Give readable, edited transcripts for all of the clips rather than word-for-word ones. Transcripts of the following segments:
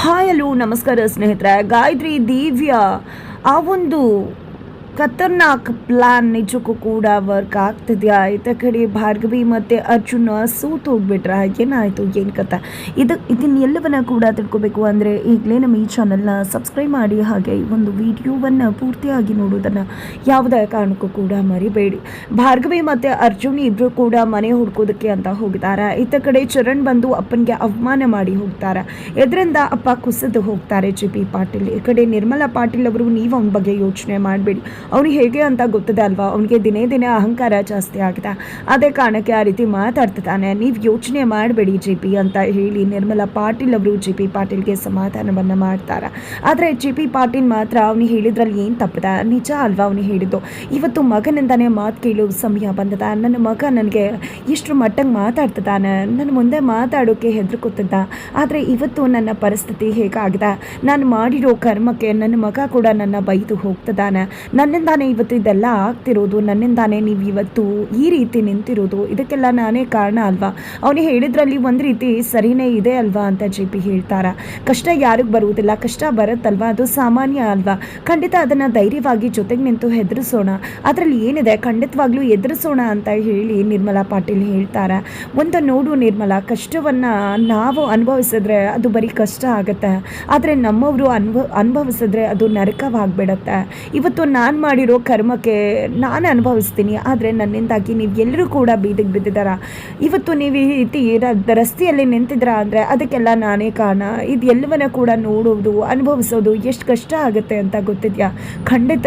Hi hello ನಮಸ್ಕಾರ ಸ್ನೇಹಿತರೆ. ಗಾಯತ್ರಿ ದಿವ್ಯಾ ಆ ಒಂದು ಖತರ್ನಾಕ್ ಪ್ಲಾನ್ ನಿಜಕ್ಕೂ ಕೂಡ ವರ್ಕ್ ಆಗ್ತಿದೆಯಾ? ಇತ್ತ ಕಡೆ ಭಾರ್ಗವಿ ಮತ್ತು ಅರ್ಜುನ ಸೋತು ಹೋಗ್ಬಿಟ್ರ, ಏನಾಯಿತು ಏನು ಕತೆ? ಇದನ್ನೆಲ್ಲವನ್ನ ಕೂಡ ತಿಳ್ಕೊಬೇಕು ಅಂದರೆ ಈಗಲೇ ನಮ್ಮ ಈ ಚಾನಲ್ನ ಸಬ್ಸ್ಕ್ರೈಬ್ ಮಾಡಿ, ಹಾಗೆ ಈ ಒಂದು ವಿಡಿಯೋವನ್ನು ಪೂರ್ತಿಯಾಗಿ ನೋಡೋದನ್ನು ಯಾವುದೇ ಕಾರಣಕ್ಕೂ ಕೂಡ ಮರಿಬೇಡಿ. ಭಾರ್ಗವಿ ಮತ್ತು ಅರ್ಜುನ್ ಇಬ್ಬರು ಕೂಡ ಮನೆ ಹುಡ್ಕೋದಕ್ಕೆ ಅಂತ ಹೋಗಿದ್ದಾರೆ. ಇತ್ತ ಕಡೆ ಚರಣ್ ಬಂದು ಅಪ್ಪನಿಗೆ ಅವಮಾನ ಮಾಡಿ ಹೋಗ್ತಾರೆ. ಇದರಿಂದ ಅಪ್ಪ ಕುಸಿದು ಹೋಗ್ತಾರೆ ಜಿ ಪಿ ಪಾಟೀಲ್. ಈ ಕಡೆ ನಿರ್ಮಲಾ ಪಾಟೀಲ್ ಅವರು, ನೀವು ಅವನ ಬಗ್ಗೆ ಯೋಚನೆ ಮಾಡಬೇಡಿ, ಅವನಿಗೆ ಹೇಗೆ ಅಂತ ಗೊತ್ತದೆ ಅಲ್ವಾ, ಅವನಿಗೆ ದಿನೇ ದಿನೇ ಅಹಂಕಾರ ಜಾಸ್ತಿ ಆಗಿದೆ, ಅದೇ ಕಾರಣಕ್ಕೆ ಆ ರೀತಿ ಮಾತಾಡ್ತಿದ್ದಾನೆ, ನೀವು ಯೋಚನೆ ಮಾಡಬೇಡಿ ಜಿ ಪಿ ಅಂತ ಹೇಳಿ ನಿರ್ಮಲಾ ಪಾಟೀಲ್ ಅವರು ಜಿ ಪಿ ಪಾಟೀಲ್ಗೆ ಸಮಾಧಾನವನ್ನು ಮಾಡ್ತಾರೆ. ಆದರೆ ಜಿ ಪಿ ಪಾಟೀಲ್ ಮಾತ್ರ ಅವನಿಗೆ ಹೇಳಿದ್ರಲ್ಲಿ ಏನು ತಪ್ಪದ, ನಿಜ ಅಲ್ವಾ ಅವನಿಗೆ ಹೇಳಿದ್ದು, ಇವತ್ತು ಮಗನಿಂದಾನೇ ಮಾತು ಕೇಳೋ ಸಮಯ ಬಂದದ, ನನ್ನ ಮಗ ನನಗೆ ಇಷ್ಟರ ಮಟ್ಟಿಗೆ ಮಾತಾಡ್ತಿದ್ದಾನೆ, ನನ್ನ ಮುಂದೆ ಮಾತಾಡೋಕ್ಕೆ ಹೆದರ್ಕೊತಿದ್ದ, ಆದರೆ ಇವತ್ತು ನನ್ನ ಪರಿಸ್ಥಿತಿ ಹೇಗಾಗಿದೆ, ನಾನು ಮಾಡಿರೋ ಕರ್ಮಕ್ಕೆ ನನ್ನ ಮಗ ಕೂಡ ನನ್ನ ಬೈದು ಹೋಗ್ತಿದ್ದಾನೆ, ನನ್ನಿಂದಾನೇ ಇವತ್ತು ಇದೆಲ್ಲ ಆಗ್ತಿರೋದು, ನನ್ನಿಂದಾನೇ ನೀವು ಇವತ್ತು ಈ ರೀತಿ ನಿಂತಿರೋದು, ಇದಕ್ಕೆಲ್ಲ ನಾನೇ ಕಾರಣ ಅಲ್ವಾ, ಅವನಿಗೆ ಹೇಳಿದ್ರಲ್ಲಿ ಒಂದು ರೀತಿ ಸರಿನೇ ಇದೆ ಅಲ್ವಾ ಅಂತ ಜೆ ಪಿ ಹೇಳ್ತಾರೆ. ಕಷ್ಟ ಯಾರಿಗೆ ಬರುವುದಿಲ್ಲ, ಕಷ್ಟ ಬರುತ್ತಲ್ವಾ, ಅದು ಸಾಮಾನ್ಯ ಅಲ್ವಾ, ಖಂಡಿತ ಅದನ್ನು ಧೈರ್ಯವಾಗಿ ಜೊತೆಗೆ ನಿಂತು ಹೆದರಿಸೋಣ, ಅದರಲ್ಲಿ ಏನಿದೆ ಖಂಡಿತವಾಗ್ಲೂ ಎದುರಿಸೋಣ ಅಂತ ಹೇಳಿ ನಿರ್ಮಲಾ ಪಾಟೀಲ್ ಹೇಳ್ತಾರೆ. ಒಂದು ನೋಡು ನಿರ್ಮಲಾ, ಕಷ್ಟವನ್ನು ನಾವು ಅನುಭವಿಸಿದ್ರೆ ಅದು ಬರೀ ಕಷ್ಟ ಆಗುತ್ತೆ, ಆದರೆ ನಮ್ಮವರು ಅನುಭವಿಸಿದ್ರೆ ಅದು ನರಕವಾಗ್ಬಿಡತ್ತೆ. ಇವತ್ತು ನಾನು ಮಾಡಿರೋ ಕರ್ಮಕ್ಕೆ ನಾನು ಅನುಭವಿಸ್ತೀನಿ, ಆದರೆ ನನ್ನಿಂದಾಗಿ ನೀವು ಎಲ್ಲರೂ ಕೂಡ ಬೀದಿಗೆ ಬಿದ್ದಿದ್ದಾರ, ಇವತ್ತು ನೀವು ಈ ರೀತಿ ರಸ್ತೆಯಲ್ಲಿ ನಿಂತಿದ್ದೀರಾ ಅಂದರೆ ಅದಕ್ಕೆಲ್ಲ ನಾನೇ ಕಾರಣ, ಇದು ಎಲ್ಲವನ್ನ ಕೂಡ ನೋಡೋದು ಅನುಭವಿಸೋದು ಎಷ್ಟು ಕಷ್ಟ ಆಗುತ್ತೆ ಅಂತ ಗೊತ್ತಿದೆಯಾ? ಖಂಡಿತ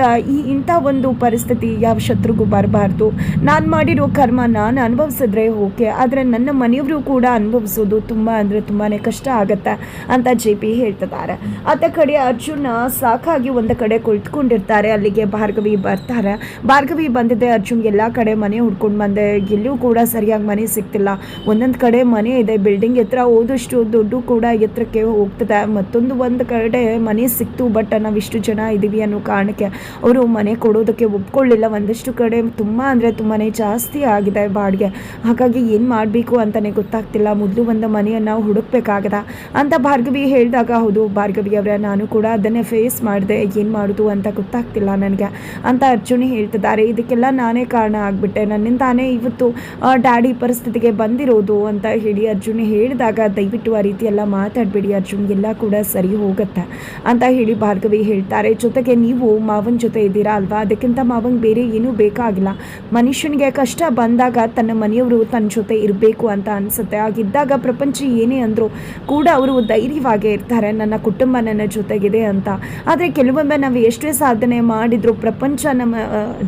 ಇಂಥ ಒಂದು ಪರಿಸ್ಥಿತಿ ಯಾವ ಶತ್ರುಗೂ ಬರಬಾರ್ದು, ನಾನು ಮಾಡಿರೋ ಕರ್ಮ ನಾನು ಅನುಭವಿಸಿದ್ರೆ ಓಕೆ, ಆದರೆ ನನ್ನ ಮನೆಯವರು ಕೂಡ ಅನುಭವಿಸೋದು ತುಂಬ ಅಂದರೆ ತುಂಬಾ ಕಷ್ಟ ಆಗುತ್ತೆ ಅಂತ ಜೆ ಪಿ ಹೇಳ್ತಿದ್ದಾರೆ. ಅದ ಕಡೆ ಅರ್ಜುನ ಸಾಕಾಗಿ ಒಂದು ಕಡೆ ಕುಳಿತುಕೊಂಡಿರ್ತಾರೆ. ಅಲ್ಲಿಗೆ ಭಾರ್ಗವಿ ಬರ್ತಾರೆ. ಭಾರ್ಗವಿ ಬಂದಿದ್ದೆ, ಅರ್ಜುನ್ ಎಲ್ಲ ಕಡೆ ಮನೆ ಹುಡ್ಕೊಂಡು ಬಂದೆ, ಎಲ್ಲೂ ಕೂಡ ಸರಿಯಾಗಿ ಮನೆ ಸಿಗ್ತಿಲ್ಲ, ಒಂದೊಂದು ಕಡೆ ಮನೆ ಇದೆ, ಬಿಲ್ಡಿಂಗ್ ಎತ್ತರ ಹೋದಷ್ಟು ದುಡ್ಡು ಕೂಡ ಎತ್ತರಕ್ಕೆ ಹೋಗ್ತದೆ, ಒಂದು ಕಡೆ ಮನೆ ಸಿಕ್ತು, ಬಟ್ ನಾವು ಇಷ್ಟು ಜನ ಇದ್ದೀವಿ ಅನ್ನೋ ಕಾರಣಕ್ಕೆ ಅವರು ಮನೆ ಕೊಡೋದಕ್ಕೆ ಒಪ್ಕೊಳ್ಳಿಲ್ಲ, ಒಂದಷ್ಟು ಕಡೆ ತುಂಬ ಅಂದರೆ ತುಂಬಾ ಜಾಸ್ತಿ ಆಗಿದೆ ಬಾಡಿಗೆ, ಹಾಗಾಗಿ ಏನು ಮಾಡಬೇಕು ಅಂತಲೇ ಗೊತ್ತಾಗ್ತಿಲ್ಲ, ಮೊದಲು ಒಂದು ಮನೆಯನ್ನು ಹುಡುಕ್ಬೇಕಾಗದ ಅಂತ ಭಾರ್ಗವಿ ಹೇಳಿದಾಗ, ಹೌದು ಭಾರ್ಗವಿ ಅವರೇ, ನಾನು ಕೂಡ ಅದನ್ನೇ ಫೇಸ್ ಮಾಡಿದೆ, ಏನು ಮಾಡೋದು ಅಂತ ಗೊತ್ತಾಗ್ತಿಲ್ಲ ನನಗೆ ಅಂತ ಅರ್ಜುನ್ ಹೇಳ್ತಿದ್ದಾರೆ. ಇದಕ್ಕೆಲ್ಲ ನಾನೇ ಕಾರಣ ಆಗಿಬಿಟ್ಟೆ, ನನ್ನಿಂದಾನೇ ಇವತ್ತು ಡ್ಯಾಡಿ ಪರಿಸ್ಥಿತಿಗೆ ಬಂದಿರೋದು ಅಂತ ಹೇಳಿ ಅರ್ಜುನ್ ಹೇಳಿದಾಗ, ದಯವಿಟ್ಟು ಆ ರೀತಿ ಎಲ್ಲ ಮಾತಾಡಬೇಡಿ ಅರ್ಜುನ್, ಎಲ್ಲ ಕೂಡ ಸರಿ ಹೋಗುತ್ತೆ ಅಂತ ಹೇಳಿ ಭಾರ್ಗವಿ ಹೇಳ್ತಾರೆ. ಜೊತೆಗೆ ನೀವು ಮಾವನ ಜೊತೆ ಇದ್ದೀರಾ ಅಲ್ವಾ, ಅದಕ್ಕಿಂತ ಮಾವಂಗೆ ಬೇರೆ ಏನೂ ಬೇಕಾಗಿಲ್ಲ, ಮನುಷ್ಯನಿಗೆ ಕಷ್ಟ ಬಂದಾಗ ತನ್ನ ಮನೆಯವರು ತನ್ನ ಜೊತೆ ಇರಬೇಕು ಅಂತ ಅನಿಸುತ್ತೆ, ಆಗಿದ್ದಾಗ ಪ್ರಪಂಚ ಏನೇ ಅಂದರೂ ಕೂಡ ಅವರು ಧೈರ್ಯವಾಗೇ ಇರ್ತಾರೆ, ನನ್ನ ಕುಟುಂಬ ನನ್ನ ಜೊತೆಗಿದೆ ಅಂತ. ಆದರೆ ಕೆಲವೊಮ್ಮೆ ನಾವು ಎಷ್ಟೇ ಸಾಧನೆ ಮಾಡಿದ್ರು, ಪ್ರಪಂಚ ನಮ್ಮ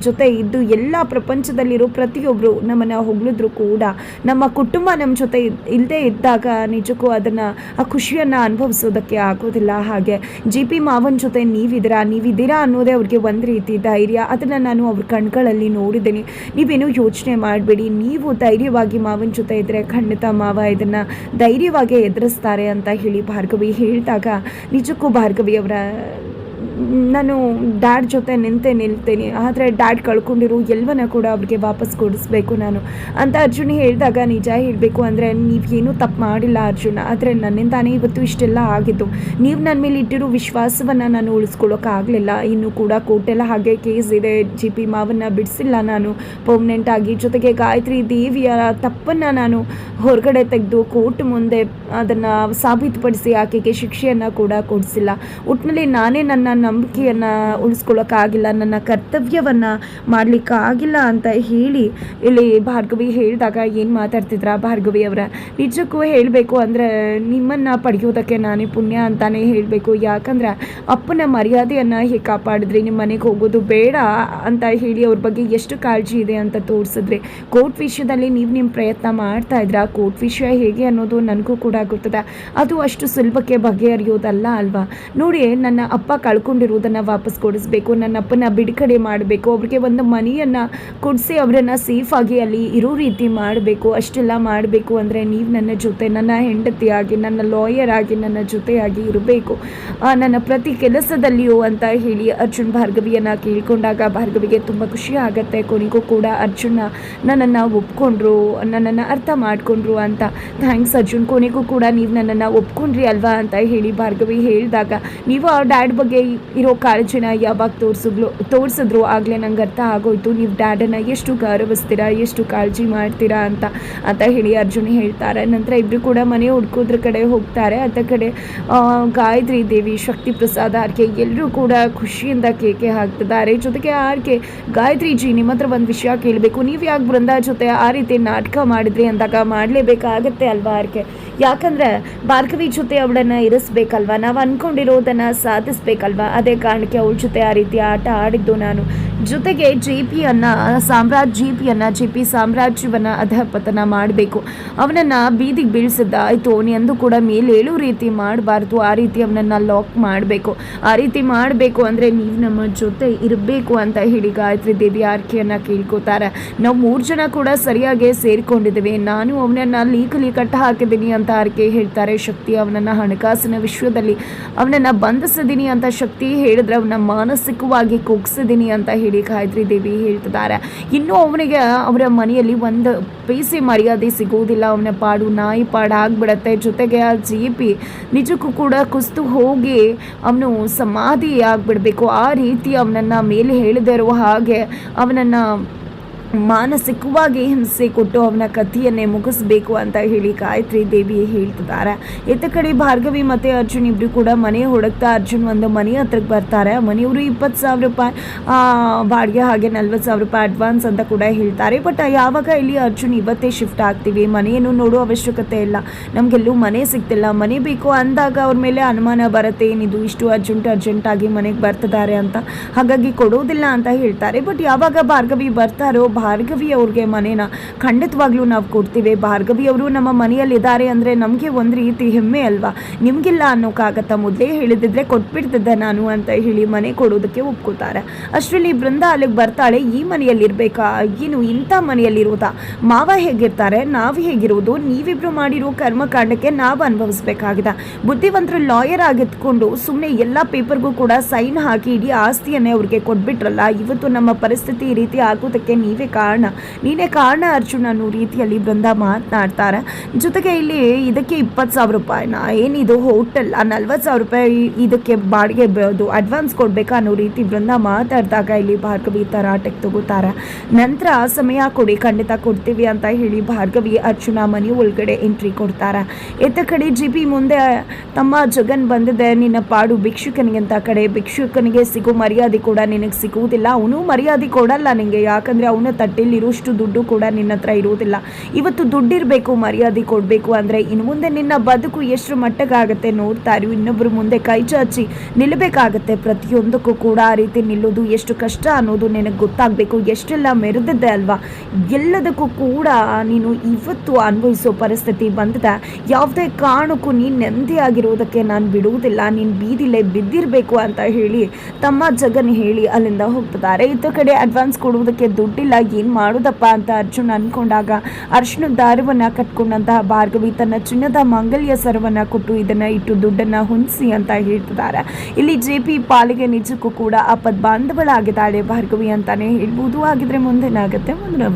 ಜೊತೆ ಇದ್ದು ಎಲ್ಲ ಪ್ರಪಂಚದಲ್ಲಿರೋ ಪ್ರತಿಯೊಬ್ಬರು ನಮ್ಮನ್ನು ಹೊಗಳಿದ್ರು ಕೂಡ ನಮ್ಮ ಕುಟುಂಬ ನಮ್ಮ ಜೊತೆ ಇಲ್ಲದೆ ಇದ್ದಾಗ ನಿಜಕ್ಕೂ ಅದನ್ನು ಆ ಖುಷಿಯನ್ನು ಅನುಭವಿಸೋದಕ್ಕೆ ಆಗೋದಿಲ್ಲ. ಹಾಗೆ ಜಿ ಪಿ ಮಾವನ ಜೊತೆ ನೀವಿದ್ದೀರಾ ಅನ್ನೋದೇ ಅವ್ರಿಗೆ ಒಂದು ರೀತಿ ಧೈರ್ಯ, ಅದನ್ನು ನಾನು ಅವ್ರ ಕಣ್ಗಳಲ್ಲಿ ನೋಡಿದ್ದೀನಿ. ನೀವೇನೂ ಯೋಚನೆ ಮಾಡಬೇಡಿ, ನೀವು ಧೈರ್ಯವಾಗಿ ಮಾವನ ಜೊತೆ ಇದ್ದರೆ ಖಂಡಿತ ಮಾವ ಇದನ್ನು ಧೈರ್ಯವಾಗಿ ಎದುರಿಸ್ತಾರೆ ಅಂತ ಹೇಳಿ ಭಾರ್ಗವಿ ಹೇಳಿದಾಗ, ನಿಜಕ್ಕೂ ಭಾರ್ಗವಿ ಅವರ, ನಾನು ಡ್ಯಾಡ್ ಜೊತೆ ನಿಲ್ತೇನೆ, ಆದರೆ ಡ್ಯಾಡ್ ಕಳ್ಕೊಂಡಿರೋ ಎಲ್ಲವನ್ನ ಕೂಡ ಅವ್ರಿಗೆ ವಾಪಸ್ ಕೊಡಿಸ್ಬೇಕು ನಾನು ಅಂತ ಅರ್ಜುನ್ ಹೇಳಿದಾಗ, ನಿಜ ಹೇಳಬೇಕು ಅಂದರೆ ನೀವೇನೂ ತಪ್ಪು ಮಾಡಿಲ್ಲ ಅರ್ಜುನ, ಆದರೆ ನನ್ನಿಂದಾನೇ ಇವತ್ತು ಇಷ್ಟೆಲ್ಲ ಆಗಿದ್ದು, ನೀವು ನನ್ನ ಮೇಲೆ ಇಟ್ಟಿರೋ ವಿಶ್ವಾಸವನ್ನು ನಾನು ಉಳಿಸ್ಕೊಳ್ಳೋಕ್ಕಾಗಲಿಲ್ಲ, ಇನ್ನೂ ಕೂಡ ಕೋರ್ಟೆಲ್ಲ ಹಾಗೆ ಕೇಸ್ ಇದೆ, ಜಿ ಪಿ ಮಾವನ್ನ ಬಿಡಿಸಿಲ್ಲ ನಾನು ಪರ್ಮನೆಂಟ್ ಆಗಿ, ಜೊತೆಗೆ ಗಾಯತ್ರಿ ದೇವಿಯ ತಪ್ಪನ್ನು ನಾನು ಹೊರಗಡೆ ತೆಗೆದು ಕೋರ್ಟ್ ಮುಂದೆ ಅದನ್ನು ಸಾಬೀತುಪಡಿಸಿ ಆಕೆಗೆ ಶಿಕ್ಷೆಯನ್ನು ಕೂಡ ಕೊಡಿಸಿಲ್ಲ, ಒಟ್ಟಿನಲ್ಲಿ ನಾನೇ ನನ್ನ ನಂಬಿಕೆಯನ್ನು ಉಳಿಸ್ಕೊಳ್ಳೋಕ್ಕಾಗಿಲ್ಲ, ನನ್ನ ಕರ್ತವ್ಯವನ್ನು ಮಾಡಲಿಕ್ಕಾಗಿಲ್ಲ ಅಂತ ಹೇಳಿ ಇಲ್ಲಿ ಭಾರ್ಗವಿ ಹೇಳಿದಾಗ, ಏನು ಮಾತಾಡ್ತಿದ್ರ ಭಾರ್ಗವಿ ಅವರ, ನಿಜಕ್ಕೂ ಹೇಳಬೇಕು ಅಂದರೆ ನಿಮ್ಮನ್ನು ಪಡೆಯೋದಕ್ಕೆ ನಾನೇ ಪುಣ್ಯ ಅಂತಲೇ ಹೇಳಬೇಕು, ಯಾಕಂದರೆ ಅಪ್ಪನ ಮರ್ಯಾದೆಯನ್ನು ಹೇಗೆ ಕಾಪಾಡಿದ್ರಿ, ನಿಮ್ಮ ಮನೆಗೆ ಹೋಗೋದು ಬೇಡ ಅಂತ ಹೇಳಿ ಅವ್ರ ಬಗ್ಗೆ ಎಷ್ಟು ಕಾಳಜಿ ಇದೆ ಅಂತ ತೋರಿಸಿದ್ರಿ, ಕೋರ್ಟ್ ವಿಷಯದಲ್ಲಿ ನೀವು ನಿಮ್ಮ ಪ್ರಯತ್ನ ಮಾಡ್ತಾ ಇದ್ರ, ಕೋರ್ಟ್ ವಿಷಯ ಹೇಗೆ ಅನ್ನೋದು ನನಗೂ ಕೂಡ ಗೊತ್ತದೆ, ಅದು ಅಷ್ಟು ಸುಲಭಕ್ಕೆ ಬಗೆಹರಿಯೋದಲ್ಲ ಅಲ್ವಾ, ನೋಡಿ ನನ್ನ ಅಪ್ಪ ಕಳ್ಕೊಂಡು ಕಳ್ಕೊಂಡಿರೋದನ್ನು ವಾಪಸ್ ಕೊಡಿಸ್ಬೇಕು, ನನ್ನ ಅಪ್ಪನ ಬಿಡುಗಡೆ ಮಾಡಬೇಕು, ಅವ್ರಿಗೆ ಒಂದು ಮನೆಯನ್ನು ಕೊಡಿಸಿ ಅವರನ್ನು ಸೇಫಾಗಿ ಅಲ್ಲಿ ಇರೋ ರೀತಿ ಮಾಡಬೇಕು. ಅಷ್ಟೆಲ್ಲ ಮಾಡಬೇಕು ಅಂದರೆ ನೀವು ನನ್ನ ಜೊತೆ, ನನ್ನ ಹೆಂಡತಿಯಾಗಿ, ನನ್ನ ಲಾಯರ್ ಆಗಿ ನನ್ನ ಜೊತೆಯಾಗಿ ಇರಬೇಕು ನನ್ನ ಪ್ರತಿ ಕೆಲಸದಲ್ಲಿಯೂ ಅಂತ ಹೇಳಿ ಅರ್ಜುನ್ ಭಾರ್ಗವಿಯನ್ನು ಕೇಳ್ಕೊಂಡಾಗ ಭಾರ್ಗವಿಗೆ ತುಂಬ ಖುಷಿ ಆಗುತ್ತೆ. ಕೊನೆಗೂ ಕೂಡ ಅರ್ಜುನ ನನ್ನನ್ನು ಒಪ್ಕೊಂಡ್ರು, ನನ್ನನ್ನು ಅರ್ಥ ಮಾಡಿಕೊಂಡ್ರು ಅಂತ. ಥ್ಯಾಂಕ್ಸ್ ಅರ್ಜುನ್, ಕೊನೆಗೂ ಕೂಡ ನೀವು ನನ್ನನ್ನು ಒಪ್ಕೊಂಡ್ರಿ ಅಲ್ವಾ ಅಂತ ಹೇಳಿ ಭಾರ್ಗವಿ ಹೇಳಿದಾಗ, ನೀವು ಆ ಡ್ಯಾಡ್ ಬಗ್ಗೆ ಇರೋ ಕಾಳಜಿನ ಯಾವಾಗ ತೋರಿಸಿದ್ರು ಆಗಲೇ ನಂಗೆ ಅರ್ಥ ಆಗೋಯ್ತು, ನೀವು ಡ್ಯಾಡನ್ನು ಎಷ್ಟು ಗೌರವಿಸ್ತೀರಾ, ಎಷ್ಟು ಕಾಳಜಿ ಮಾಡ್ತೀರಾ ಅಂತ ಹೇಳಿ ಅರ್ಜುನ್ ಹೇಳ್ತಾರೆ. ನಂತರ ಇಬ್ಬರು ಕೂಡ ಮನೆ ಹುಡ್ಕೋದ್ರ ಕಡೆ ಹೋಗ್ತಾರೆ. ಅತ್ತ ಕಡೆ ಗಾಯತ್ರಿ ದೇವಿ, ಶಕ್ತಿ ಪ್ರಸಾದ್, ಆರ್ಕೆ ಎಲ್ಲರೂ ಕೂಡ ಖುಷಿಯಿಂದ ಕೇಕೆ ಹಾಕ್ತಿದ್ದಾರೆ. ಜೊತೆಗೆ ಆರ್ಕೆ, ಗಾಯತ್ರಿ ಜಿ ನಿಮ್ಮ ಹತ್ರ ಒಂದು ವಿಷಯ ಕೇಳಬೇಕು, ನೀವು ಯಾಕೆ ಬೃಂದಾ ಜೊತೆ ಆ ರೀತಿ ನಾಟಕ ಮಾಡಿದ್ರಿ ಅಂದಾಗ ಮಾಡಲೇಬೇಕಾಗತ್ತೆ ಅಲ್ವಾ ಆರ್ಕೆ, ಯಾಕಂದರೆ ಭಾರ್ಗವಿ ಜೊತೆ ಅವಳನ್ನು ಇರಿಸ್ಬೇಕಲ್ವಾ, ನಾವು ಅಂದ್ಕೊಂಡಿರೋದನ್ನು ಸಾಧಿಸ್ಬೇಕಲ್ವಾ, ಅದೇ ಕಾರಣಕ್ಕೆ ಅವಳ ಜೊತೆ ಆ ರೀತಿ ಆಟ ಆಡಿದ್ದು ನಾನು. ಜೊತೆಗೆ ಜೆ ಪಿ ಸಾಮ್ರಾಜ್ಯವನ್ನು ಅಧಪತನ ಮಾಡಬೇಕು, ಅವನನ್ನು ಬೀದಿಗೆ ಬೀಳಿಸಿದ್ದಾಯಿತು, ಅವನೆಂದು ಕೂಡ ಮೇಲೆ ಏಳು ರೀತಿ ಮಾಡಬಾರ್ದು, ಆ ರೀತಿ ಅವನನ್ನು ಲಾಕ್ ಮಾಡಬೇಕು, ಆ ರೀತಿ ಮಾಡಬೇಕು ಅಂದರೆ ನೀವು ನಮ್ಮ ಜೊತೆ ಇರಬೇಕು ಅಂತ ಹೇಳಿ ಗಾಯತ್ರಿ ದೇವಿ ಆರ್ಕೆಯನ್ನು ಕೇಳ್ಕೋತಾರೆ. ನಾವು 3 ಜನ ಕೂಡ ಸರಿಯಾಗಿ ಸೇರಿಕೊಂಡಿದ್ದೀವಿ, ನಾನು ಅವನನ್ನು ಲೀಗಲಿ ಕಟ್ಟ ಹಾಕಿದ್ದೀನಿ ಅಂತ ಆರ್ಕೆ ಹೇಳ್ತಾರೆ. ಶಕ್ತಿ ಅವನನ್ನು ಹಣಕಾಸಿನ ವಿಷಯದಲ್ಲಿ ಅವನನ್ನು ಬಂಧಿಸಿದ್ದೀನಿ ಅಂತ ಶಕ್ತಿ ಹೇಳಿದ್ರೆ, ಅವನ ಮಾನಸಿಕವಾಗಿ ಕುಗ್ಸಿದ್ದೀನಿ ಅಂತ ಹೇಳಿ ಗಾಯತ್ರಿ ದೇವಿ ಹೇಳ್ತಿದ್ದಾರೆ. ಇನ್ನೂ ಅವನಿಗೆ ಅವರ ಮನೆಯಲ್ಲಿ ಒಂದು ಪೈಸೆ ಮರ್ಯಾದೆ ಸಿಗೋದಿಲ್ಲ, ಅವನ ಪಾಡು ನಾಯಿ ಪಾಡು ಆಗಿಬಿಡತ್ತೆ. ಜೊತೆಗೆ ಆ JP ನಿಜಕ್ಕೂ ಕೂಡ ಕುಸ್ತು ಹೋಗಿ ಅವನು ಸಮಾಧಿ ಆಗಿಬಿಡಬೇಕು, ಆ ರೀತಿ ಅವನನ್ನು ಮೇಲೆ ಹೇಳಿದೆ ಇರುವ ಹಾಗೆ ಅವನನ್ನು ಮಾನಸಿಕವಾಗಿ ಹಿಂಸೆ ಕೊಟ್ಟು ಅವನ ಕಥೆಯನ್ನೇ ಮುಗಿಸ್ಬೇಕು ಅಂತ ಹೇಳಿ ಗಾಯತ್ರಿ ದೇವಿ ಹೇಳ್ತಿದ್ದಾರೆ. ಇತ್ತ ಕಡೆ ಭಾರ್ಗವಿ ಮತ್ತು ಅರ್ಜುನ್ ಇಬ್ಬರು ಕೂಡ ಮನೆ ಹುಡುಕ್ತಾ ಅರ್ಜುನ್ ಒಂದು ಮನೆ ಹತ್ರಕ್ಕೆ ಬರ್ತಾರೆ. ಮನೆಯವರು 20,000 ರೂಪಾಯಿ ಬಾಡಿಗೆ, ಹಾಗೆ 40,000 ರೂಪಾಯಿ ಅಡ್ವಾನ್ಸ್ ಅಂತ ಕೂಡ ಹೇಳ್ತಾರೆ. ಬಟ್ ಯಾವಾಗ ಇಲ್ಲಿ ಅರ್ಜುನ್ ಇವತ್ತೇ ಶಿಫ್ಟ್ ಆಗ್ತೀವಿ, ಮನೆಯನ್ನು ನೋಡೋ ಅವಶ್ಯಕತೆ ಇಲ್ಲ, ನಮಗೆಲ್ಲೂ ಮನೆ ಸಿಗ್ತಿಲ್ಲ, ಮನೆ ಬೇಕು ಅಂದಾಗ ಅವ್ರ ಮೇಲೆ ಅನುಮಾನ ಬರುತ್ತೆ, ಏನಿದು ಇಷ್ಟು ಅರ್ಜೆಂಟಾಗಿ ಮನೆಗೆ ಬರ್ತಿದ್ದಾರೆ ಅಂತ, ಹಾಗಾಗಿ ಕೊಡೋದಿಲ್ಲ ಅಂತ ಹೇಳ್ತಾರೆ. ಬಟ್ ಯಾವಾಗ ಭಾರ್ಗವಿ ಬರ್ತಾರೋ ಭಾರ್ಗವಿ ಅವ್ರಿಗೆ ಮನೇನ ಖಂಡಿತವಾಗ್ಲೂ ನಾವು ಕೊಡ್ತೀವಿ, ಭಾರ್ಗವಿ ಅವರು ನಮ್ಮ ಮನೆಯಲ್ಲಿದ್ದಾರೆ ಅಂದರೆ ನಮಗೆ ಒಂದು ರೀತಿ ಹೆಮ್ಮೆ ಅಲ್ವಾ, ನಿಮಗಿಲ್ಲ ಅನ್ನೋಕ್ಕಾಗತ್ತಾ, ಮೊದಲೇ ಹೇಳಿದಿದ್ರೆ ಕೊಟ್ಬಿಡ್ತಿದ್ದೆ ನಾನು ಅಂತ ಹೇಳಿ ಮನೆ ಕೊಡೋದಕ್ಕೆ ಒಪ್ಕೋತಾರೆ. ಅಷ್ಟರಲ್ಲಿ ಬೃಂದಾ ಅಲ್ಲಿಗೆ ಬರ್ತಾಳೆ. ಈ ಮನೆಯಲ್ಲಿರಬೇಕಾ, ಏನು ಇಂಥ ಮನೆಯಲ್ಲಿರೋದಾ, ಮಾವ ಹೇಗಿರ್ತಾರೆ, ನಾವು ಹೇಗಿರೋದು, ನೀವಿಬ್ರು ಮಾಡಿರೋ ಕರ್ಮಕಾಂಡಕ್ಕೆ ನಾವು ಅನುಭವಿಸ್ಬೇಕಾಗಿದೆ. ಬುದ್ಧಿವಂತರು ಲಾಯರ್ ಆಗಿದ್ಕೊಂಡು ಸುಮ್ಮನೆ ಎಲ್ಲ ಪೇಪರ್ಗೂ ಕೂಡ ಸೈನ್ ಹಾಕಿ ಇಡೀ ಆಸ್ತಿಯನ್ನೇ ಅವ್ರಿಗೆ ಕೊಟ್ಬಿಟ್ರಲ್ಲ, ಇವತ್ತು ನಮ್ಮ ಪರಿಸ್ಥಿತಿ ಈ ರೀತಿ ಆಗೋದಕ್ಕೆ ನೀನೇ ಕಾರಣ ಅರ್ಜುನ್ ಅನ್ನೋ ರೀತಿಯಲ್ಲಿ ಬೃಂದಾ ಮಾತನಾಡ್ತಾರೆ. ಜೊತೆಗೆ ಇಲ್ಲಿ ಇದಕ್ಕೆ 20,000 ರೂಪಾಯಿನ, ಏನಿದು ಹೋಟೆಲ್ 40,000 ರೂಪಾಯಿ ಇದಕ್ಕೆ ಬಾಡಿಗೆ ಅಡ್ವಾನ್ಸ್ ಕೊಡ್ಬೇಕಾ ಅನ್ನೋ ರೀತಿ ಬೃಂದಾ ಮಾತಾಡಿದಾಗ ಇಲ್ಲಿ ಭಾರ್ಗವಿ ತರಾಟೆಗೆ ತಗೋತಾರೆ. ನಂತರ ಸಮಯ ಕೊಡಿ, ಖಂಡಿತ ಕೊಡ್ತೀವಿ ಅಂತ ಹೇಳಿ ಭಾರ್ಗವಿ ಅರ್ಜುನ ಮನೆ ಒಳಗಡೆ ಎಂಟ್ರಿ ಕೊಡ್ತಾರೆ. ಎತ್ತ ಕಡೆ JP ಮುಂದೆ, ತಮ್ಮ ಜಗನ್ ಬಂದಿದೆ, ನಿನ್ನ ಪಾಡು ಭಿಕ್ಷುಕನಿಗೆ ಅಂತ ಕಡೆ, ಭಿಕ್ಷುಕನಿಗೆ ಸಿಗೋ ಮರ್ಯಾದೆ ಕೂಡ ನಿನಗೆ ಸಿಗುವುದಿಲ್ಲ, ಅವನು ಮರ್ಯಾದೆ ಕೊಡಲ್ಲ ನಿನಗೆ, ಯಾಕಂದರೆ ಅವನ ತಟ್ಟೆಯಲ್ಲಿರೋಷ್ಟು ದುಡ್ಡು ಕೂಡ ನಿನ್ನ ಹತ್ರ ಇರೋದಿಲ್ಲ. ಇವತ್ತು ದುಡ್ಡಿರಬೇಕು, ಮರ್ಯಾದೆ ಕೊಡಬೇಕು ಅಂದರೆ ಇನ್ನು ಮುಂದೆ ನಿನ್ನ ಬದುಕು ಎಷ್ಟು ಮಟ್ಟಕ್ಕಾಗತ್ತೆ ನೋಡ್ತಾ ಇರು. ಇನ್ನೊಬ್ಬರು ಮುಂದೆ ಕೈ ಚಾಚಿ ನಿಲ್ಲಬೇಕಾಗತ್ತೆ, ಪ್ರತಿಯೊಂದಕ್ಕೂ ಕೂಡ ಆ ರೀತಿ ನಿಲ್ಲೋದು ಎಷ್ಟು ಕಷ್ಟ ಅನ್ನೋದು ನಿನಗೆ ಗೊತ್ತಾಗಬೇಕು. ಎಷ್ಟೆಲ್ಲ ಮೆರೆದಿದ್ದೆ ಅಲ್ವಾ, ಎಲ್ಲದಕ್ಕೂ ಕೂಡ ನೀನು ಇವತ್ತು ಅನುಭವಿಸೋ ಪರಿಸ್ಥಿತಿ ಬಂದಿದೆ. ಯಾವುದೇ ಕಾರಣಕ್ಕೂ ನೀನು ನೆಮ್ಮದಿಯಾಗಿರೋದಕ್ಕೆ ನಾನು ಬಿಡುವುದಿಲ್ಲ, ನೀನು ಬೀದಿಲೇ ಬಿದ್ದಿರಬೇಕು ಅಂತ ಹೇಳಿ ತಮ್ಮ ಜಗನ್ ಹೇಳಿ ಅಲ್ಲಿಂದ ಹೋಗ್ತಿದ್ದಾರೆ. ಇತ್ತ ಕಡೆ ಅಡ್ವಾನ್ಸ್ ಕೊಡುವುದಕ್ಕೆ ದುಡ್ಡಿಲ್ಲ, ಏನು ಮಾಡೋದಪ್ಪ ಅಂತ ಅರ್ಜುನ್ ಅಂದ್ಕೊಂಡಾಗ ಅರ್ಶಿನ ದಾರವನ್ನು ಕಟ್ಕೊಂಡಂತಹ ಭಾರ್ಗವಿ ತನ್ನ ಚಿನ್ನದ ಮಂಗಲ್ಯ ಸರವನ್ನು ಕೊಟ್ಟು ಇದನ್ನು ಇಟ್ಟು ದುಡ್ಡನ್ನು ಹೊಂದಿಸಿ ಅಂತ ಹೇಳ್ತಿದ್ದಾರೆ. ಇಲ್ಲಿ JP ಪಾಲಿಗೆ ನಿಜಕ್ಕೂ ಕೂಡ ಆಪದ್ ಬಾಂಧವಳಾಗಿದ್ದಾಳೆ ಭಾರ್ಗವಿ ಅಂತಾನೆ ಹೇಳ್ಬೋದು. ಹಾಗಿದ್ರೆ ಮುಂದೇನಾಗುತ್ತೆ ಮುಂದಿನ